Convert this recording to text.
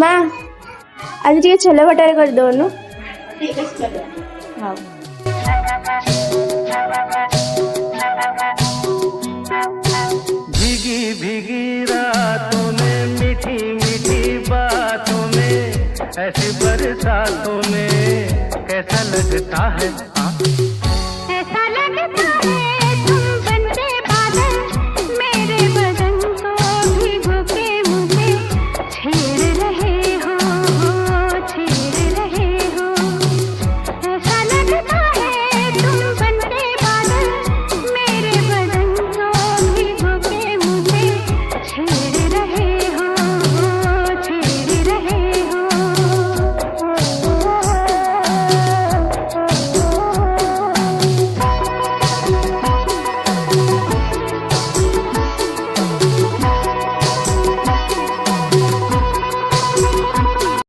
ମା ଆଜି ଟିକେ ଛୋଲେ ଭଟୁରେ କରିଦଉନୁ। ठीक है चलो। ହଉ। भीगी भीगी रातों में मीठी मीठी बातों में ऐसी बरसातों में कैसा लगता है ऐसा लगता है तुम बनते बादल मेरे बदन को भिगो के मुझे छेड़ रहे हो छेड़ रहे हो। ऐसा लगता है तुम बनते बादल मेरे बदन को भिगो के मुझे छेड़ रहे हो छेड़ रहे हो।